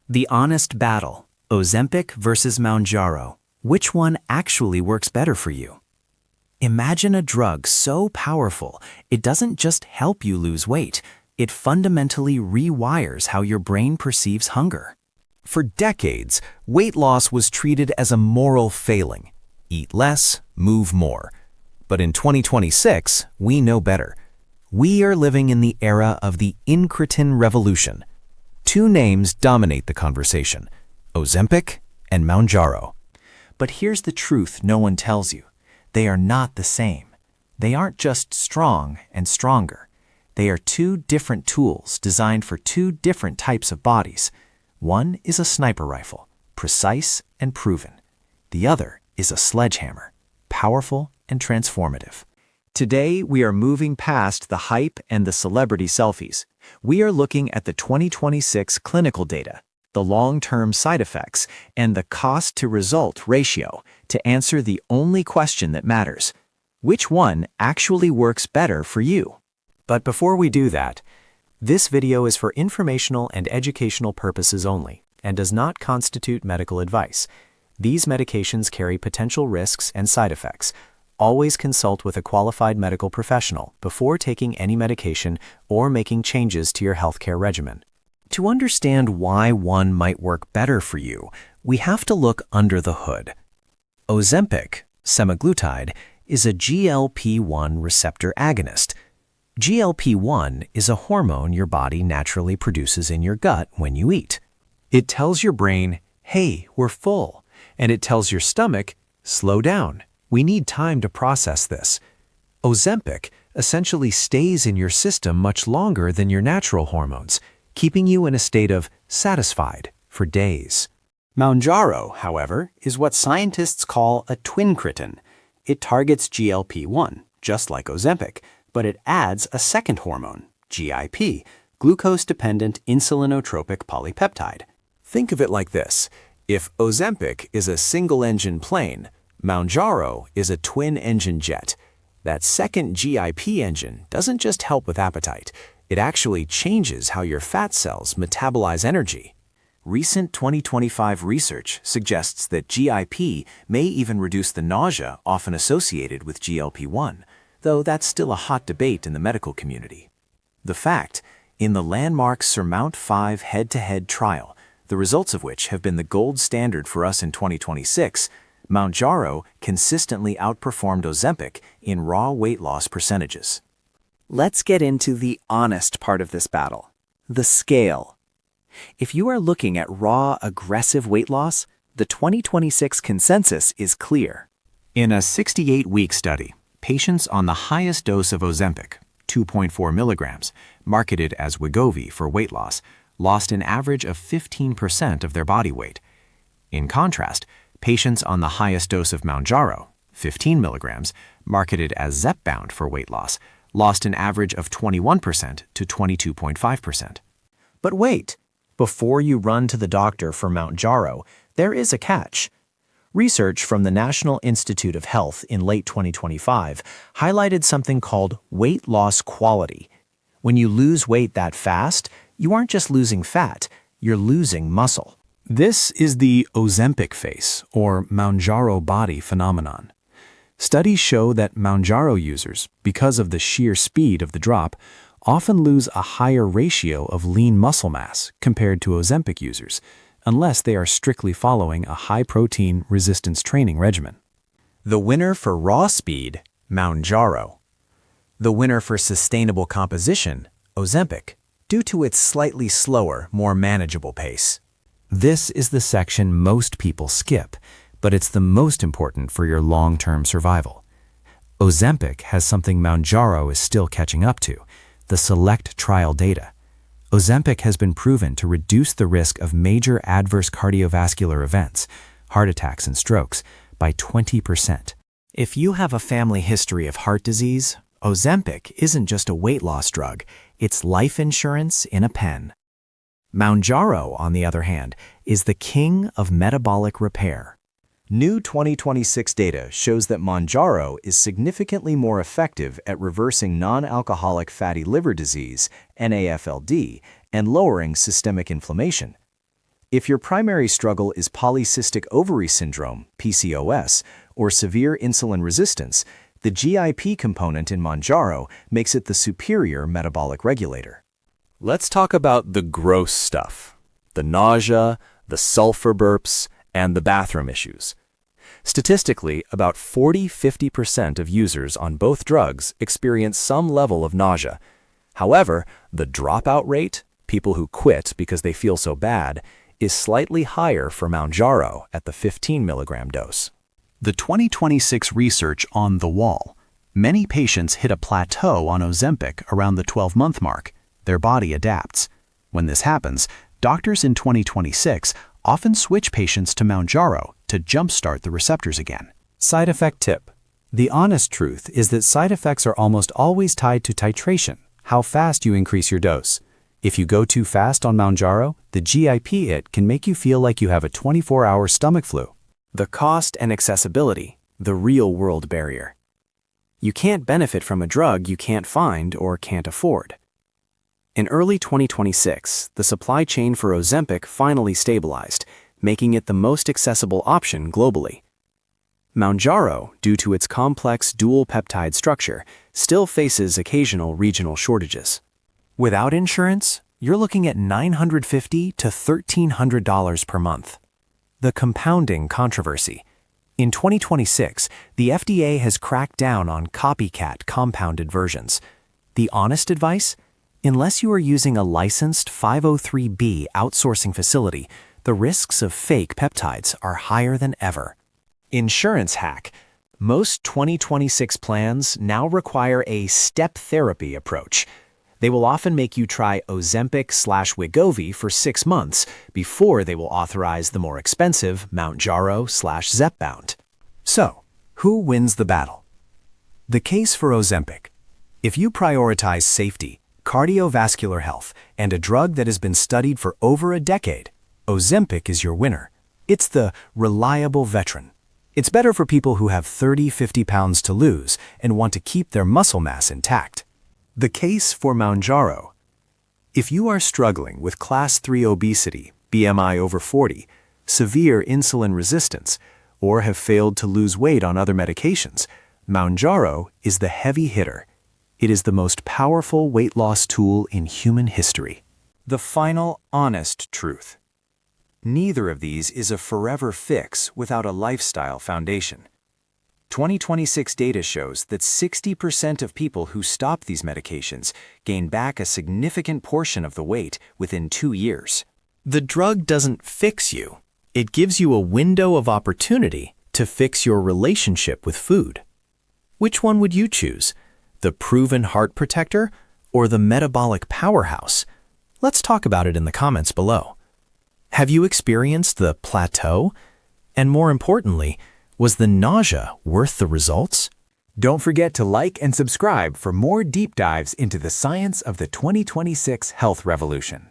The honest battle, Ozempic versus Mounjaro. Which one actually works better for you? Imagine a drug so powerful, it doesn't just help you lose weight, it fundamentally rewires how your brain perceives hunger. For decades, weight loss was treated as a moral failing. Eat less, move more. But in 2026, we know better. We are living in the era of the Incretin Revolution. Two names dominate the conversation: Ozempic and Mounjaro. But here's the truth no one tells you. They are not the same. They aren't just strong and stronger. They are two different tools designed for two different types of bodies. One is a sniper rifle, precise and proven. The other is a sledgehammer, powerful and transformative. Today, we are moving past the hype and the celebrity selfies. We are looking at the 2026 clinical data, the long-term side effects, and the cost-to-result ratio to answer the only question that matters: which one actually works better for you? But before we do that, this video is for informational and educational purposes only and does not constitute medical advice. These medications carry potential risks and side effects. Always consult with a qualified medical professional before taking any medication or making changes to your healthcare regimen. To understand why one might work better for you, we have to look under the hood. Ozempic, Semaglutide, is a GLP-1 receptor agonist. GLP-1 is a hormone your body naturally produces in your gut when you eat. It tells your brain, "Hey, we're full," and it tells your stomach, "Slow down. We need time to process this." Ozempic essentially stays in your system much longer than your natural hormones, keeping you in a state of satisfied for days. Mounjaro, however, is what scientists call a Twincretin. It targets GLP-1, just like Ozempic, but it adds a second hormone, GIP, glucose-dependent insulinotropic polypeptide. Think of it like this: if Ozempic is a single-engine plane, Mounjaro is a twin-engine jet. That second GIP engine doesn't just help with appetite, it actually changes how your fat cells metabolize energy. Recent 2025 research suggests that GIP may even reduce the nausea often associated with GLP-1, though that's still a hot debate in the medical community. The fact, in the landmark SURMOUNT-5 head-to-head trial, the results of which have been the gold standard for us in 2026, Mounjaro consistently outperformed Ozempic in raw weight loss percentages. Let's get into the honest part of this battle, the scale. If you are looking at raw, aggressive weight loss, the 2026 consensus is clear. In a 68-week study, patients on the highest dose of Ozempic, 2.4 milligrams, marketed as Wegovy for weight loss, lost an average of 15% of their body weight. In contrast, patients on the highest dose of Mounjaro, 15 milligrams, marketed as Zepbound for weight loss, lost an average of 21% to 22.5%. But wait, before you run to the doctor for Mounjaro, there is a catch. Research from the National Institute of Health in late 2025 highlighted something called weight loss quality. When you lose weight that fast, you aren't just losing fat, you're losing muscle. This is the Ozempic face, or Mounjaro body phenomenon. Studies show that Mounjaro users, because of the sheer speed of the drop, often lose a higher ratio of lean muscle mass compared to Ozempic users, unless they are strictly following a high-protein resistance training regimen. The winner for raw speed, Mounjaro. The winner for sustainable composition, Ozempic, due to its slightly slower, more manageable pace. This is the section most people skip, but it's the most important for your long-term survival. Ozempic has something Mounjaro is still catching up to: the select trial data. Ozempic has been proven to reduce the risk of major adverse cardiovascular events, heart attacks and strokes, by 20%. If you have a family history of heart disease, Ozempic isn't just a weight loss drug, it's life insurance in a pen. Mounjaro, on the other hand, is the king of metabolic repair. New 2026 data shows that Mounjaro is significantly more effective at reversing non-alcoholic fatty liver disease, NAFLD, and lowering systemic inflammation. If your primary struggle is polycystic ovary syndrome, PCOS, or severe insulin resistance, the GIP component in Mounjaro makes it the superior metabolic regulator. Let's talk about the gross stuff: the nausea, the sulfur burps, and the bathroom issues. Statistically, about 40–50% of users on both drugs experience some level of nausea. However, the dropout rate, people who quit because they feel so bad, is slightly higher for Mounjaro at the 15 mg dose. The 2026 research on the wall. Many patients hit a plateau on Ozempic around the 12-month mark. Their body adapts. When this happens, doctors in 2026 often switch patients to Mounjaro to jumpstart the receptors again. Side effect tip. The honest truth is that side effects are almost always tied to titration, how fast you increase your dose. If you go too fast on Mounjaro, the GIP it can make you feel like you have a 24-hour stomach flu. The cost and accessibility, the real-world barrier. You can't benefit from a drug you can't find or can't afford. In early 2026, the supply chain for Ozempic finally stabilized, making it the most accessible option globally. Mounjaro, due to its complex dual peptide structure, still faces occasional regional shortages. Without insurance, you're looking at $950 to $1,300 per month. The compounding controversy. In 2026, the FDA has cracked down on copycat compounded versions. The honest advice? Unless you are using a licensed 503B outsourcing facility, the risks of fake peptides are higher than ever. Insurance hack. Most 2026 plans now require a step therapy approach. They will often make you try Ozempic/Wegovy for 6 months before they will authorize the more expensive Mounjaro/Zepbound. So, who wins the battle? The case for Ozempic. If you prioritize safety, cardiovascular health, and a drug that has been studied for over a decade, Ozempic is your winner. It's the reliable veteran. It's better for people who have 30–50 pounds to lose and want to keep their muscle mass intact. The case for Mounjaro. If you are struggling with Class 3 obesity, BMI over 40, severe insulin resistance, or have failed to lose weight on other medications, Mounjaro is the heavy hitter. It is the most powerful weight loss tool in human history. The final, honest truth. Neither of these is a forever fix without a lifestyle foundation. 2026 data shows that 60% of people who stop these medications gain back a significant portion of the weight within 2 years. The drug doesn't fix you. It gives you a window of opportunity to fix your relationship with food. Which one would you choose? The proven heart protector or the metabolic powerhouse? Let's talk about it in the comments below. Have you experienced the plateau? And more importantly, was the nausea worth the results? Don't forget to like and subscribe for more deep dives into the science of the 2026 health revolution.